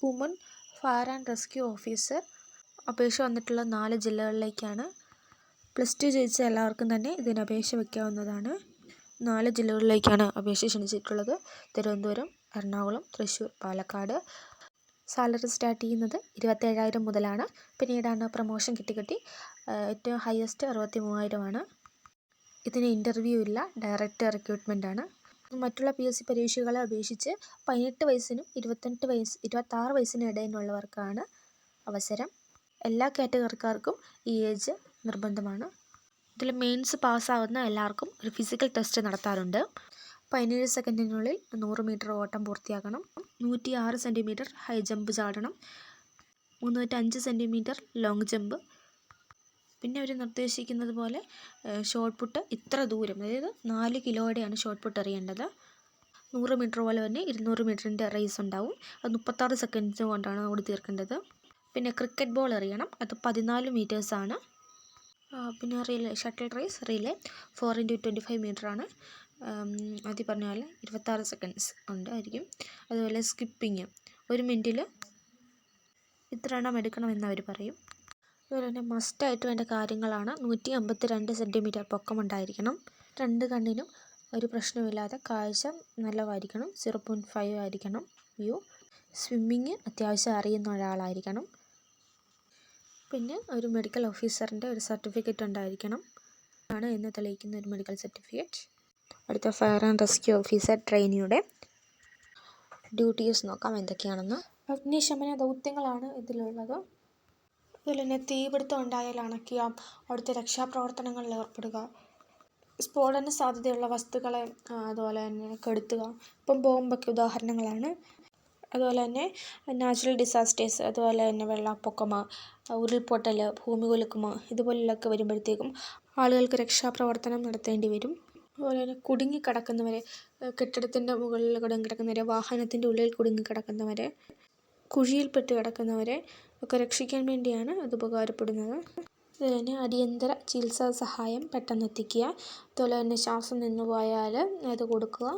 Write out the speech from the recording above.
Woman fire and rescue officer അപേക്ഷ വന്നിട്ടുള്ള 4 ജില്ലകളിലേക്കാണ്. +2 ജയിച്ച എല്ലാവർക്കും തന്നെ ഇതിന് അപേക്ഷ വയ്ക്കാവുന്നതാണ്. 4 ജില്ലകളിലേക്കാണ് അപേക്ഷ ക്ഷണിച്ചിട്ടുള്ളത്: തിരുവനന്തപുരം, എറണാകുളം, തൃശ്ശൂർ, പാലക്കാട്. സാലറി സ്റ്റാർട്ട് ചെയ്യുന്നത് 27,000 മുതലാണ്. പിന്നീടാണ് പ്രൊമോഷൻ കിട്ടി ഏറ്റവും ഹയസ്റ്റ് 63,000 ഇതിന് ഇൻ്റർവ്യൂ ഇല്ല, ഡയറക്റ്റ് റിക്രൂട്ട്മെൻ്റ് ആണ്. മറ്റുള്ള PSC പരീക്ഷകളെ അപേക്ഷിച്ച് 18 വയസ്സിനും 26 വയസ്സിനും ഇടയിലുള്ളവർക്കാണ് അവസരം. എല്ലാ കാറ്റഗറിക്കാർക്കും ഈ ഏജ് നിർബന്ധമാണ്. ഇതിൽ മെയിൻസ് പാസ്സാവുന്ന എല്ലാവർക്കും ഒരു ഫിസിക്കൽ ടെസ്റ്റ് നടത്താറുണ്ട്. 17 സെക്കൻഡിനുള്ളിൽ 100 മീറ്റർ ഓട്ടം പൂർത്തിയാക്കണം. 106 സെൻറ്റിമീറ്റർ ഹൈ ജമ്പ് ചാടണം. 305 സെൻറ്റിമീറ്റർ ലോങ് ജമ്പ്. പിന്നെ അവർ നിർദ്ദേശിക്കുന്നത് പോലെ ഷോട്ട് പുട്ട് ഇത്ര ദൂരം, അതായത് 4 കിലോയുടെയാണ് ഷോട്ട് പുട്ട് എറിയേണ്ടത്. 100 മീറ്റർ പോലെ തന്നെ 200 മീറ്ററിൻ്റെ റേസ് ഉണ്ടാവും. അത് 36 സെക്കൻഡ്സ് കൊണ്ടാണ് ഓടി തീർക്കേണ്ടത്. പിന്നെ ക്രിക്കറ്റ് ബോൾ എറിയണം, അത് 14 മീറ്റേഴ്സാണ്. പിന്നെ ഷട്ടിൽ റേസ് റിലേ 4x25 മീറ്ററാണ്. അതിൽ പറഞ്ഞാൽ 26 സെക്കൻഡ്സ് ഉണ്ടായിരിക്കും. അതുപോലെ സ്കിപ്പിങ് 1 മിനിറ്റിൽ ഇത്ര എണ്ണം എടുക്കണമെന്ന് അവർ പറയും. അതുപോലെ തന്നെ മസ്റ്റായിട്ട് വേണ്ട കാര്യങ്ങളാണ്: 152 സെൻറ്റിമീറ്റർ പൊക്കമുണ്ടായിരിക്കണം. 2 കണ്ണിനും ഒരു പ്രശ്നമില്ലാതെ കാഴ്ച നല്ലതായിരിക്കണം. 0.5 ആയിരിക്കണം വ്യൂ. സ്വിമ്മിങ് അത്യാവശ്യം അറിയുന്ന ഒരാളായിരിക്കണം. പിന്നെ ഒരു മെഡിക്കൽ ഓഫീസറിൻ്റെ ഒരു സർട്ടിഫിക്കറ്റ് ഉണ്ടായിരിക്കണം എന്ന് തെളിയിക്കുന്ന ഒരു മെഡിക്കൽ സർട്ടിഫിക്കറ്റ്. അടുത്ത ഫയർ ആൻഡ് റെസ്ക്യൂ ഓഫീസർ ട്രെയിനിയുടെ ഡ്യൂട്ടീസ് നോക്കാം എന്തൊക്കെയാണെന്ന്. അഗ്നിശമന ദൗത്യങ്ങളാണ് ഇതിലുള്ളത്. അതുപോലെ തന്നെ തീപിടുത്തം ഉണ്ടായാൽ അണയ്ക്കുക, അവിടുത്തെ രക്ഷാപ്രവർത്തനങ്ങളിൽ ഏർപ്പെടുക, സ്ഫോടന സാധ്യതയുള്ള വസ്തുക്കളെ അതുപോലെ തന്നെ കെടുത്തുക. ഇപ്പം ബോംബൊക്കെ ഉദാഹരണങ്ങളാണ്. അതുപോലെ തന്നെ നാച്ചുറൽ ഡിസാസ്റ്റേഴ്സ്, അതുപോലെ തന്നെ വെള്ളപ്പൊക്കം, ഉരുൾപൊട്ടൽ, ഭൂമികുലുക്കം ഇതുപോലുള്ളതൊക്കെ വരുമ്പോഴത്തേക്കും ആളുകൾക്ക് രക്ഷാപ്രവർത്തനം നടത്തേണ്ടി വരും. അതുപോലെ തന്നെ കുടുങ്ങിക്കിടക്കുന്നവരെ, കെട്ടിടത്തിൻ്റെ മുകളിൽ കുടുങ്ങിക്കിടക്കുന്നവരെ, വാഹനത്തിൻ്റെ ഉള്ളിൽ കുടുങ്ങിക്കിടക്കുന്നവരെ, കുഴിയിൽപ്പെട്ട് കിടക്കുന്നവരെ ഒക്കെ രക്ഷിക്കാൻ വേണ്ടിയാണ് അത് ഉപകാരപ്പെടുന്നത്. അതുപോലെ തന്നെ അടിയന്തര ചികിത്സാ സഹായം പെട്ടെന്ന് എത്തിക്കുക. അതുപോലെ തന്നെ ശ്വാസം നിന്നുപോയാൽ അത് കൊടുക്കുക.